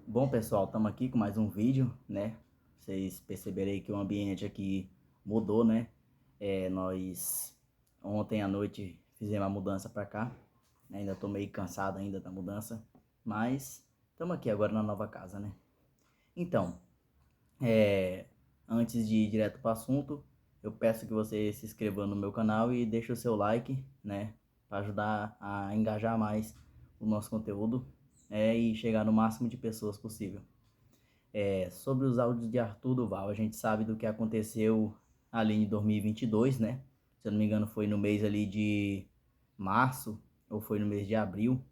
Bom, pessoal, estamos aqui com mais um vídeo, né? Vocês perceberam aí que o ambiente aqui mudou, né? Nós ontem à noite fizemos a mudança para cá. Ainda estou meio cansado ainda da mudança, mas estamos aqui agora na nova casa, né? Então, é, antes de ir direto para o assunto, eu peço que você se inscreva no meu canal e deixe o seu like, né? Para ajudar a engajar mais o nosso conteúdo, e chegar no máximo de pessoas possível. Sobre os áudios de Arthur Duval, a gente sabe do que aconteceu ali em 2022, né? Se eu não me engano, foi no mês ali de março ou foi no mês de abril.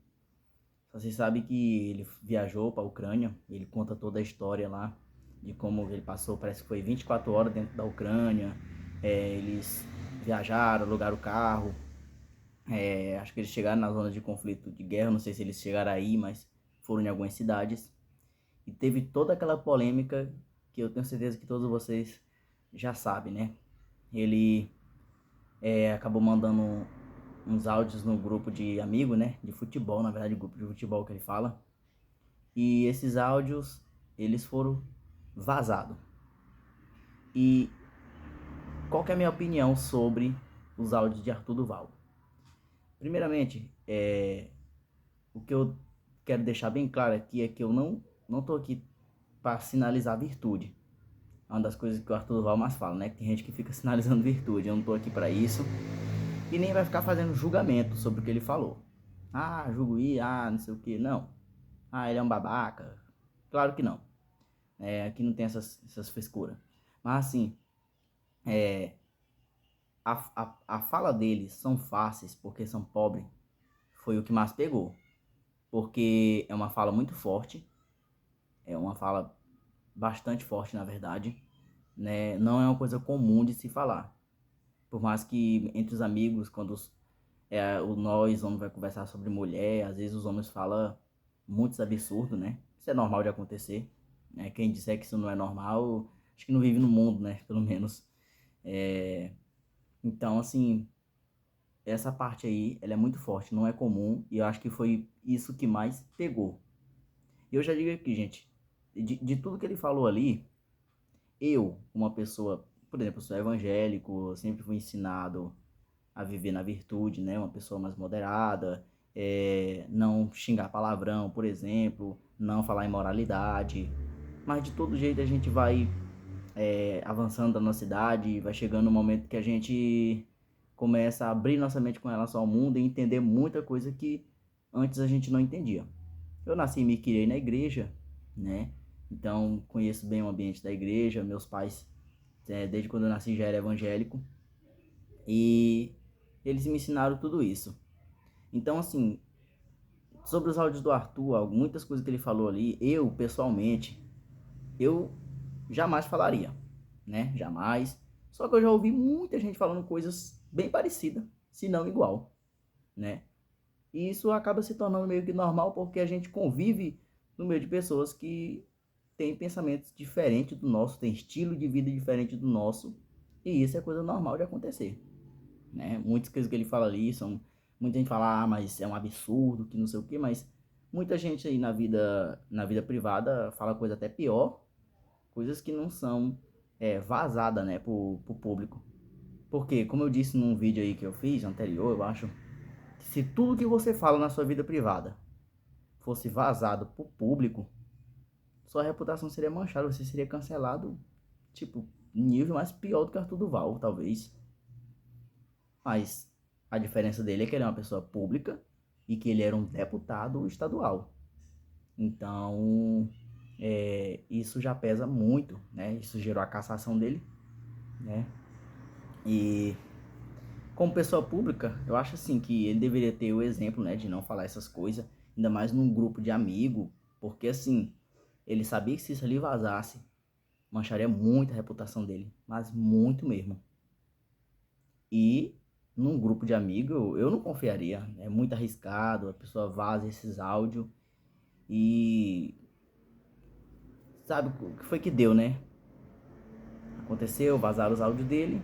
Só se sabe que ele viajou para a Ucrânia, ele conta toda a história lá de como ele passou, parece que foi 24 horas dentro da Ucrânia. Eles viajaram, alugaram o carro. Acho que eles chegaram na zona de conflito de guerra, não sei se eles chegaram aí, mas foram em algumas cidades. E teve toda aquela polêmica que eu tenho certeza que todos vocês já sabem, né? Ele acabou mandando uns áudios no grupo de amigo, né? De futebol, na verdade, grupo de futebol que ele fala. E esses áudios, eles foram vazados. E qual que é a minha opinião sobre os áudios de Arthur Duval? Primeiramente, o que eu quero deixar bem claro aqui é que eu não tô aqui para sinalizar virtude. É uma das coisas que o Arthur Duval mais fala, né? Que tem gente que fica sinalizando virtude. Eu não tô aqui para isso. E nem vai ficar fazendo julgamento sobre o que ele falou. Ah, julgo não sei o que. Não. Ah, ele é um babaca. Claro que não. Aqui não tem essas frescuras. Mas assim, a fala deles são fáceis porque são pobres. Foi o que mais pegou. Porque é uma fala muito forte. É uma fala bastante forte, na verdade. Né? Não é uma coisa comum de se falar. Por mais que entre os amigos, quando o nós, homem, vai conversar sobre mulher, às vezes os homens falam muitos absurdos, né? Isso é normal de acontecer. Quem disser que isso não é normal, acho que não vive no mundo, né? Pelo menos. É, Então, assim, essa parte aí, ela é muito forte, não é comum, e eu acho que foi isso que mais pegou. E eu já digo aqui, gente, de tudo que ele falou ali, eu, uma pessoa, por exemplo, eu sou evangélico, eu sempre fui ensinado a viver na virtude, né? Uma pessoa mais moderada, não xingar palavrão, por exemplo, não falar imoralidade. Mas de todo jeito a gente vai avançando na nossa idade, vai chegando um momento que a gente começa a abrir nossa mente com relação ao mundo e entender muita coisa que antes a gente não entendia. Eu nasci e me criei na igreja, né? Então conheço bem o ambiente da igreja. Meus pais, desde quando eu nasci, já era evangélico. E eles me ensinaram tudo isso. Então, assim, sobre os áudios do Arthur, muitas coisas que ele falou ali, eu, pessoalmente, eu jamais falaria, né? Jamais. Só que eu já ouvi muita gente falando coisas bem parecidas, se não igual, né? E isso acaba se tornando meio que normal porque a gente convive no meio de pessoas que têm pensamentos diferentes do nosso, têm estilo de vida diferente do nosso, e isso é coisa normal de acontecer, né? Muitas coisas que ele fala ali são... Muita gente fala, mas é um absurdo, que não sei o quê, mas muita gente aí na vida privada fala coisa até pior, coisas que não são vazadas, né, pro público. Porque, como eu disse num vídeo aí que eu fiz, anterior, eu acho, se tudo que você fala na sua vida privada fosse vazado pro público, sua reputação seria manchada, você seria cancelado, tipo, nível mais pior do que Arthur Duval, talvez. Mas a diferença dele é que ele é uma pessoa pública e que ele era um deputado estadual. Então, isso já pesa muito, né? Isso gerou a cassação dele, né? E como pessoa pública, eu acho assim que ele deveria ter o exemplo, né, de não falar essas coisas, ainda mais num grupo de amigo, porque assim, ele sabia que se isso ali vazasse, mancharia muito a reputação dele, mas muito mesmo. E num grupo de amigos eu não confiaria. É muito arriscado, a pessoa vaza esses áudios e sabe o que foi que deu, né? Aconteceu, vazaram os áudios dele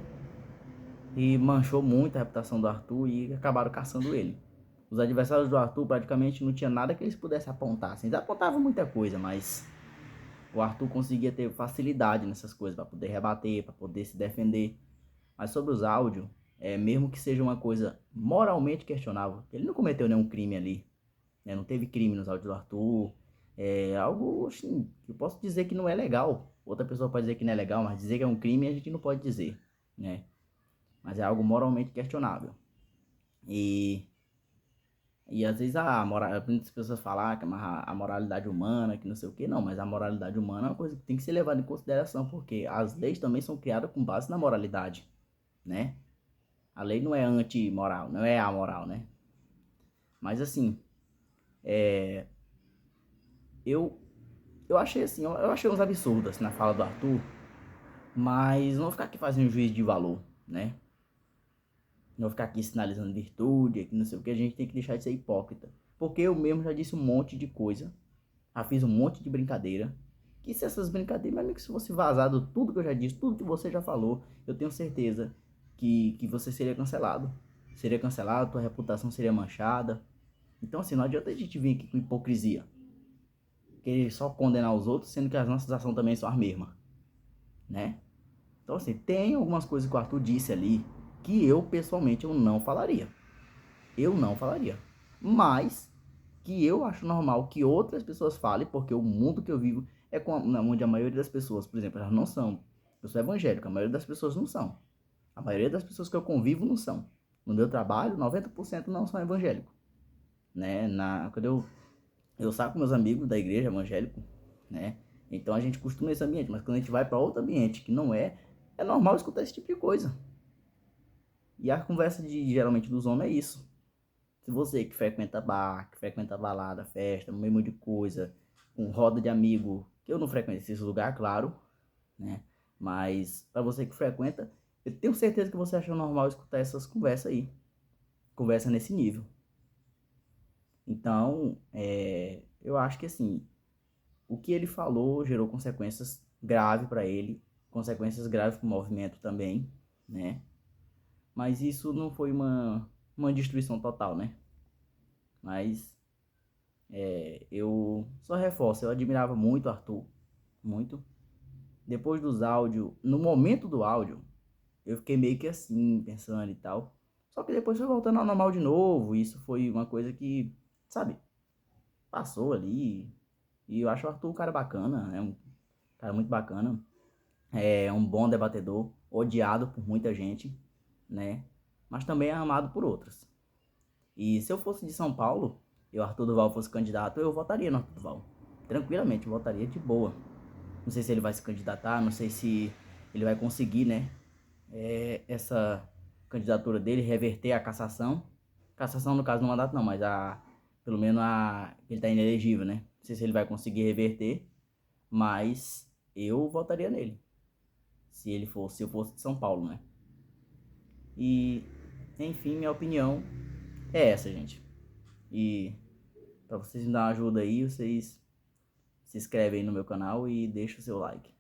e manchou muito a reputação do Arthur e acabaram caçando ele. Os adversários do Arthur praticamente não tinha nada que eles pudessem apontar. Assim, eles apontavam muita coisa, mas o Arthur conseguia ter facilidade nessas coisas para poder rebater, para poder se defender. Mas sobre os áudios, mesmo que seja uma coisa moralmente questionável, ele não cometeu nenhum crime ali, né? Não teve crime nos áudios do Arthur. É algo assim, que eu posso dizer que não é legal. Outra pessoa pode dizer que não é legal, mas dizer que é um crime a gente não pode dizer, né? Mas é algo moralmente questionável. E às vezes muitas pessoas falam que a moralidade humana, que não sei o que, não, mas a moralidade humana é uma coisa que tem que ser levada em consideração, porque as leis também são criadas com base na moralidade, né? A lei não é antimoral, não é amoral, né? Mas assim, eu, eu achei assim, eu achei uns absurdos assim, na fala do Arthur, mas não vou ficar aqui fazendo juízo de valor, né? Não vou ficar aqui sinalizando virtude, que não sei o que, a gente tem que deixar de ser hipócrita. Porque eu mesmo já disse um monte de coisa, já fiz um monte de brincadeira, que se essas brincadeiras, meu amigo, se fosse vazado tudo que eu já disse, tudo que você já falou, eu tenho certeza que você seria cancelado. Seria cancelado, tua reputação seria manchada. Então assim, não adianta a gente vir aqui com hipocrisia. Querer só condenar os outros, sendo que as nossas ações também são as mesmas, né? Então assim, tem algumas coisas que o Arthur disse ali, que eu pessoalmente eu não falaria. Eu não falaria. Mas que eu acho normal que outras pessoas falem, porque o mundo que eu vivo é onde a maioria das pessoas, por exemplo, elas não são. Eu sou evangélico, a maioria das pessoas não são. A maioria das pessoas que eu convivo não são. No meu trabalho, 90% não são evangélicos, né? Quando eu saio com meus amigos da igreja evangélico, né? Então a gente costuma esse ambiente, mas quando a gente vai para outro ambiente que não é normal escutar esse tipo de coisa. E a conversa geralmente dos homens é isso. Se você que frequenta bar, que frequenta balada, festa, um mesmo de coisa, com roda de amigo, que eu não frequento esse lugar, claro, né? Mas para você que frequenta, eu tenho certeza que você acha normal escutar essas conversas aí. Conversa nesse nível. Então, eu acho que assim, o que ele falou gerou consequências graves para ele, consequências graves para o movimento também, né? Mas isso não foi uma destruição total, né? Mas eu só reforço, eu admirava muito o Arthur, muito. Depois dos áudios, no momento do áudio, eu fiquei meio que assim, pensando e tal. Só que depois foi voltando ao normal de novo, isso foi uma coisa que, sabe, passou ali. E eu acho o Arthur um cara bacana, é um cara muito bacana. É um bom debatedor, odiado por muita gente, né? Mas também é amado por outras. E se eu fosse de São Paulo e o Arthur Duval fosse candidato, eu votaria no Arthur Duval. Tranquilamente, eu votaria de boa. Não sei se ele vai se candidatar, não sei se ele vai conseguir, né? Essa candidatura dele, reverter a cassação. Cassação, no caso, do mandato não, mas pelo menos ele tá inelegível, né? Não sei se ele vai conseguir reverter, mas eu votaria nele. Se eu fosse de São Paulo, né? E, enfim, minha opinião é essa, gente. E para vocês me dar uma ajuda aí, vocês se inscrevem aí no meu canal e deixam o seu like.